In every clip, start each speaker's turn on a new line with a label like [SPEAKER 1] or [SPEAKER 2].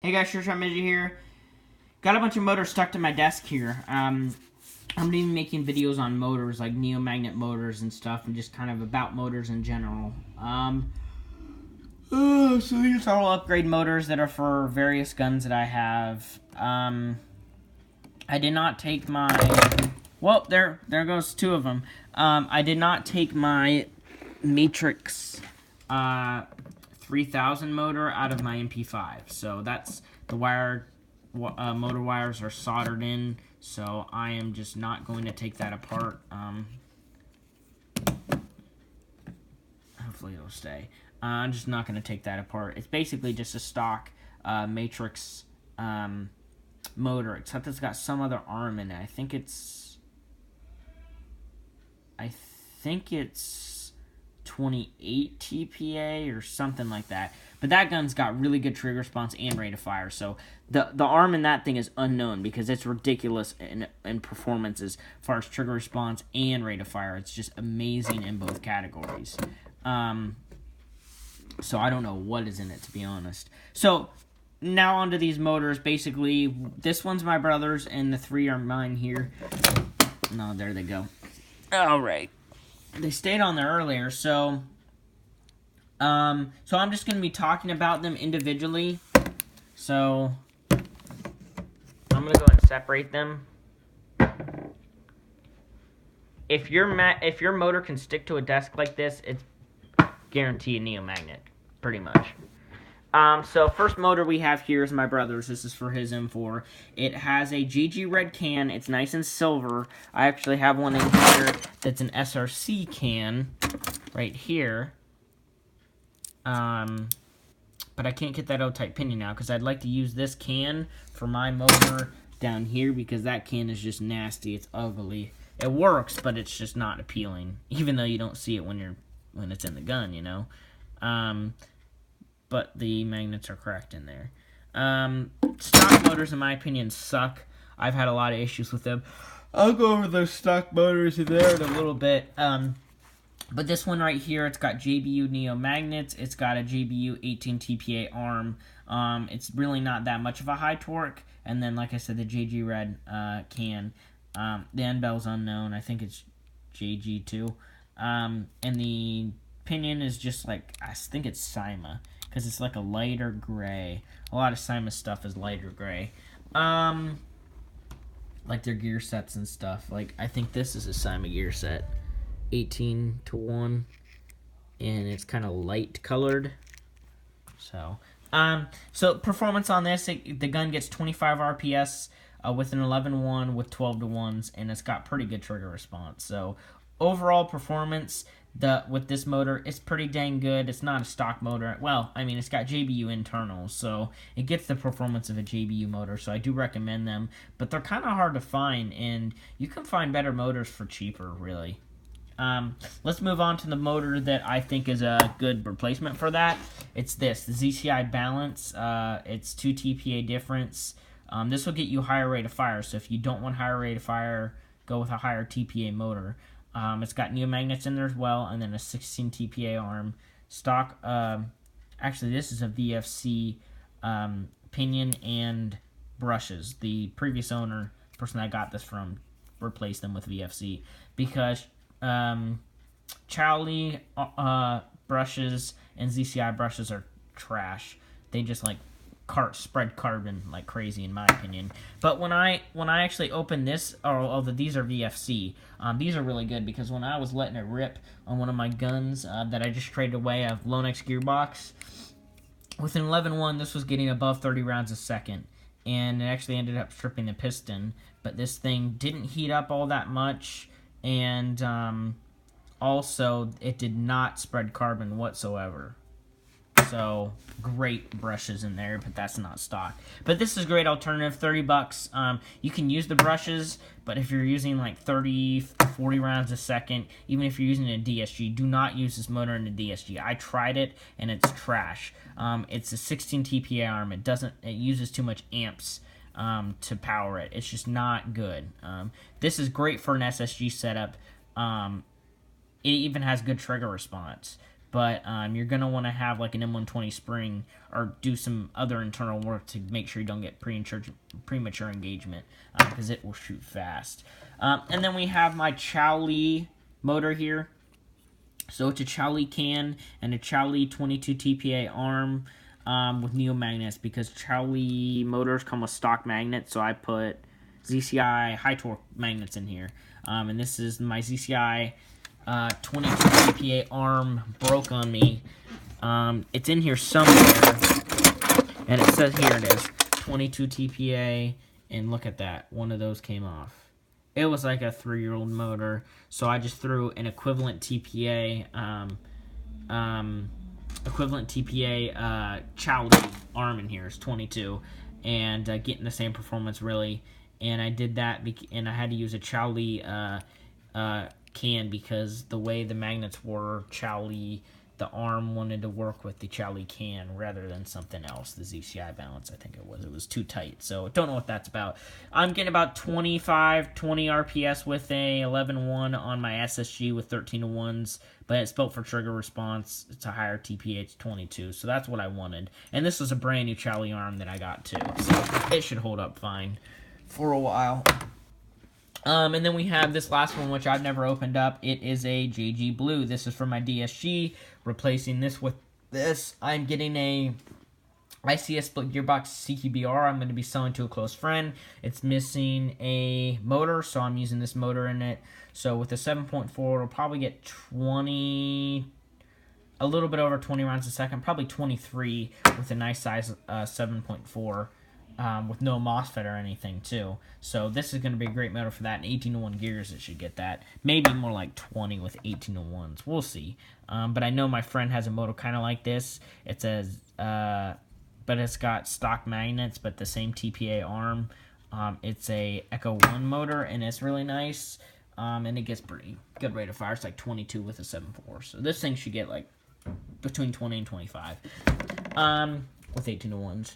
[SPEAKER 1] Hey guys, Sure Shot Midget here. Got a bunch of motors stuck to my desk here. I'm even making videos on motors, like neomagnet motors and stuff, and just kind of about motors in general. So these are all upgrade motors that are for various guns that I have. I did not take my... Well, there goes two of them. I did not take my Matrix 3000 motor out of my MP5. So that's the motor wires are soldered in. So I am just not going to take that apart. Hopefully it'll stay. I'm just not going to take that apart. It's basically just a stock Matrix motor, except it's got some other arm in it. I think it's 28 TPA or something like that. But that gun's got really good trigger response and rate of fire. So the arm in that thing is unknown because it's ridiculous in performance as far as trigger response and rate of fire. It's just amazing in both categories. So I don't know what is in it, to be honest. So now onto these motors. Basically, this one's my brother's and the three are mine here. No, there they go. All right. They stayed on there earlier, so I'm just going to be talking about them individually. So I'm going to go and separate them. If your motor can stick to a desk like this, it's guaranteed neomagnet, pretty much. So first motor we have here is my brother's. This is for his M4. It has a GG red can. It's nice and silver. I actually have one in here that's an SRC can right here. But I can't get that O-type pinion now because I'd like to use this can for my motor down here because that can is just nasty. It's ugly. It works, but it's just not appealing, even though you don't see it when it's in the gun, you know. But the magnets are cracked in there. Stock motors, in my opinion, suck. I've had a lot of issues with them. I'll go over those stock motors in there in a little bit. But this one right here, it's got JBU neomagnets. It's got a JBU 18 TPA arm. It's really not that much of a high torque. And then, like I said, the JG red can. The end bell's unknown. I think it's JG2. And the pinion is just like, I think it's Cyma, because it's like a lighter gray. A lot of Cyma stuff is lighter gray. Like their gear sets and stuff. Like, I think this is a Cyma gear set. 18-1. And it's kind of light colored. So performance on this, the gun gets 25 RPS with an 11-1 with 12-1s, and it's got pretty good trigger response. So overall performance with this motor, it's pretty dang good. It's not a stock motor. Well, I mean, it's got JBU internals, so it gets the performance of a JBU motor, so I do recommend them. But they're kind of hard to find, and you can find better motors for cheaper, really. Let's move on to the motor that I think is a good replacement for that. It's this, the ZCI Balance. It's 2 TPA difference. This will get you higher rate of fire, so if you don't want higher rate of fire, go with a higher TPA motor. It's got neomagnets in there as well, and then a 16 TPA arm. Stock, actually this is a VFC pinion and brushes. The previous owner, the person I got this from, replaced them with VFC because Chowley brushes and ZCI brushes are trash. They just like spread carbon like crazy, in my opinion. But when I actually opened this, these are VFC. These are really good because when I was letting it rip on one of my guns that I just traded away, a Lonex gearbox, with an 11-1, this was getting above 30 rounds a second, and it actually ended up stripping the piston. But this thing didn't heat up all that much, and also it did not spread carbon whatsoever. So great brushes in there, but that's not stock. But this is a great alternative, $30. You can use the brushes, but if you're using like 30 to 40 rounds a second, even if you're using a DSG, do not use this motor in a DSG. I tried it and it's trash. It's a 16 TPA arm. It uses too much amps to power it. It's just not good. This is great for an SSG setup. It even has good trigger response. but you're going to want to have like an M120 spring or do some other internal work to make sure you don't get premature engagement, because it will shoot fast. And then we have my Chowli motor here. So it's a Chowli can and a Chowli 22 TPA arm with neo magnets, because Chowli motors come with stock magnets, so I put ZCI high torque magnets in here. And this is my ZCI 22 TPA arm broke on me. It's in here somewhere, and it says here it is 22 TPA, and look at that, one of those came off. It was like a 3-year-old motor, so I just threw an equivalent TPA Chowli arm in here. It's 22, and getting the same performance really. And I did that, and I had to use a Chowli can, because the way the magnets were, Chowli, the arm wanted to work with the Chowli can rather than something else. The ZCI balance, I think it was too tight. So don't know what that's about. I'm getting about 20 RPS with a 11.1 on my SSG with 13-to-1s, but it's built for trigger response. It's a higher TPH 22, so that's what I wanted. And this was a brand new Chowli arm that I got too, so it should hold up fine for a while. And then we have this last one, which I've never opened up. It is a JG Blue. This is from my DSG. Replacing this with this, I'm getting a ICS split gearbox CQBR. I'm going to be selling to a close friend. It's missing a motor, so I'm using this motor in it. So with a 7.4, it'll probably get 20, a little bit over 20 rounds a second, probably 23 with a nice size 7.4. With no MOSFET or anything, too. So this is going to be a great motor for that. And 18-to-1 gears, it should get that. Maybe more like 20 with 18-to-1s. We'll see. But I know my friend has a motor kind of like this. It says, but it's got stock magnets, but the same TPA arm. It's a Echo 1 motor, and it's really nice. And it gets pretty good rate of fire. It's like 22 with a 7.4. So this thing should get like between 20 and 25 with 18-to-1s.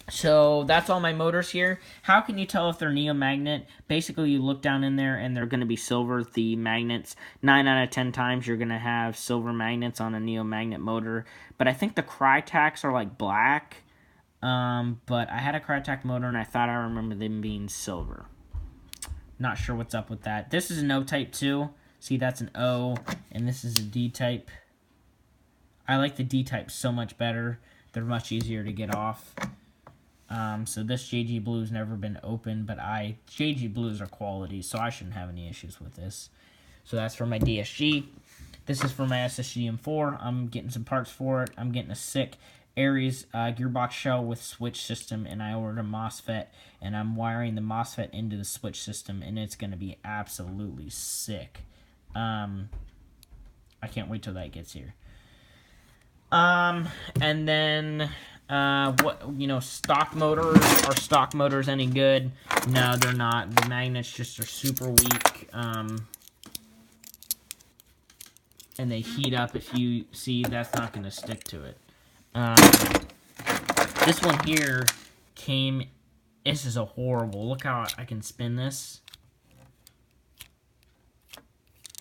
[SPEAKER 1] So that's all my motors here. How can you tell if they're neo-magnet? Basically, you look down in there, and they're going to be silver, the magnets. 9 out of 10 times, you're going to have silver magnets on a neo-magnet motor. But I think the Crytacs are like black. But I had a Crytac motor, and I thought I remember them being silver. Not sure what's up with that. This is an O-type too. See, that's an O, and this is a D-type. I like the D-type so much better. They're much easier to get off. So this JG Blue's never been opened, but JG Blues are quality, so I shouldn't have any issues with this. So that's for my DSG. This is for my SSG M4. I'm getting some parts for it. I'm getting a sick Aries gearbox shell with switch system, and I ordered a MOSFET, and I'm wiring the MOSFET into the switch system, and it's going to be absolutely sick. I can't wait till that gets here. And then... stock motors, are stock motors any good? No, they're not. The magnets just are super weak, and they heat up. If you see, that's not going to stick to it. This one here this is a horrible, look how I can spin this.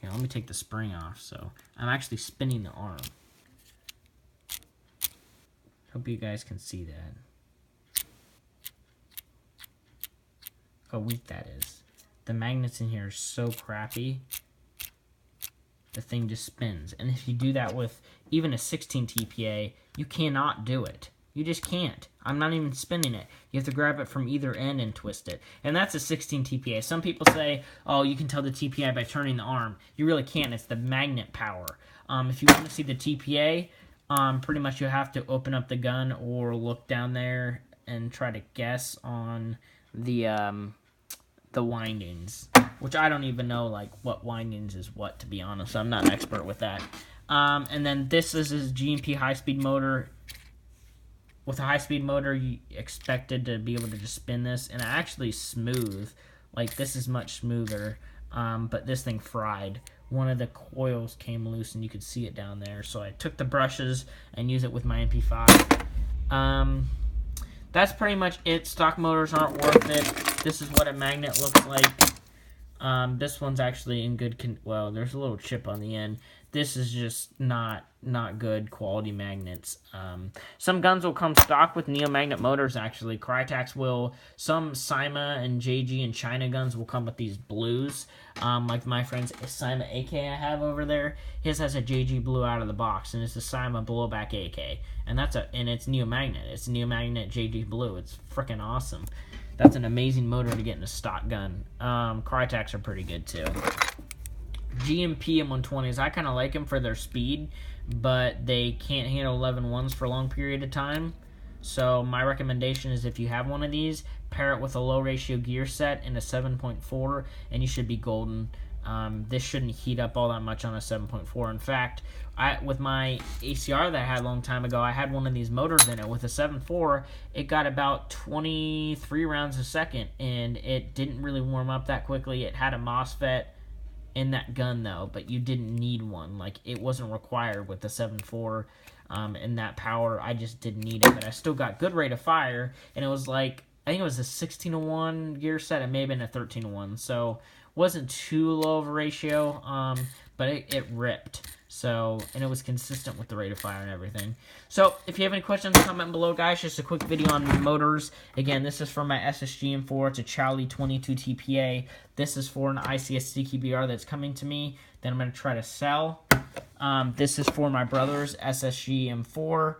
[SPEAKER 1] Here, let me take the spring off, so I'm actually spinning the arm. Hope you guys can see that. How weak that is. The magnets in here are so crappy. The thing just spins. And if you do that with even a 16 TPA, you cannot do it. You just can't. I'm not even spinning it. You have to grab it from either end and twist it. And that's a 16 TPA. Some people say, oh, you can tell the TPA by turning the arm. You really can't. It's the magnet power. If you want to see the TPA, pretty much you have to open up the gun or look down there and try to guess on the windings, which I don't even know like what windings is what, to be honest. I'm not an expert with that. And then this is his GMP high-speed motor. With a high-speed motor, you expected to be able to just spin this, and it actually smooth. Like this is much smoother, but this thing fried. One of the coils came loose and you could see it down there. So I took the brushes and used it with my MP5. That's pretty much it. Stock motors aren't worth it. This is what a magnet looks like. This one's actually in good well, there's a little chip on the end. this is just not good quality magnets. Some guns will come stock with neomagnet motors, actually. Crytax will. Some Cyma and JG and China guns will come with these blues. Like my friend's Cyma AK I have over there, his has a JG blue out of the box, and it's a Cyma blowback AK. And it's neomagnet. It's neomagnet JG blue. It's freaking awesome. That's an amazing motor to get in a stock gun. Crytax are pretty good too. GMP M120s, I kind of like them for their speed, but they can't handle 11.1s for a long period of time. So my recommendation is, if you have one of these, pair it with a low ratio gear set and a 7.4, and you should be golden. This shouldn't heat up all that much on a 7.4. In fact, with my ACR that I had a long time ago, I had one of these motors in it with a 7.4. It got about 23 rounds a second, and it didn't really warm up that quickly. It had a MOSFET in that gun though, but you didn't need one. Like, it wasn't required with the 7.4 and that power. I just didn't need it, but I still got good rate of fire, and it was like, I think it was a 16:1 gear set. It may have been a 13:1, so wasn't too low of a ratio, but it ripped. So, and it was consistent with the rate of fire and everything. So, if you have any questions, comment below, guys. Just a quick video on motors. Again, this is for my SSG M4. It's a Charlie 22 TPA. This is for an ICS CQBR that's coming to me that I'm going to try to sell. This is for my brother's SSG M4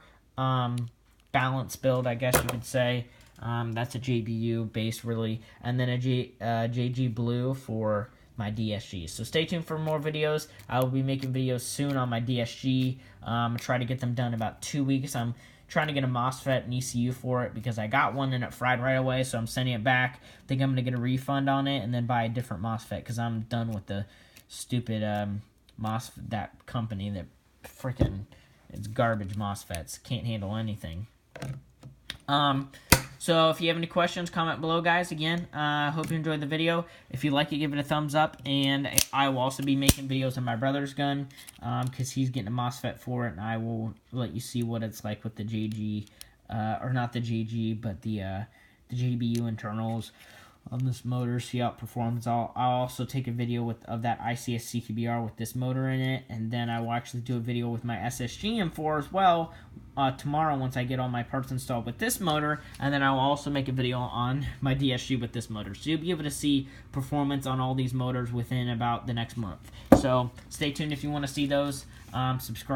[SPEAKER 1] balance build, I guess you could say. That's a JBU base, really. And then a JG Blue for my DSG. So stay tuned for more videos. I will be making videos soon on my DSG. Try to get them done in about 2 weeks. I'm trying to get a MOSFET and ECU for it because I got one and it fried right away, so I'm sending it back. I think I'm going to get a refund on it and then buy a different MOSFET because I'm done with the stupid MOSFET, that company that freaking, it's garbage MOSFETs. Can't handle anything. So if you have any questions, comment below, guys. Again, hope you enjoyed the video. If you like it, give it a thumbs up. And I will also be making videos on my brother's gun because he's getting a MOSFET for it. And I will let you see what it's like with the JG, or not the JG, but the JBU internals on this motor, see how it performs. I'll also take a video of that ICS CQBR with this motor in it, and then I will actually do a video with my SSG M4 as well tomorrow once I get all my parts installed with this motor, and then I will also make a video on my DSG with this motor. So you'll be able to see performance on all these motors within about the next month. So stay tuned if you want to see those. Subscribe.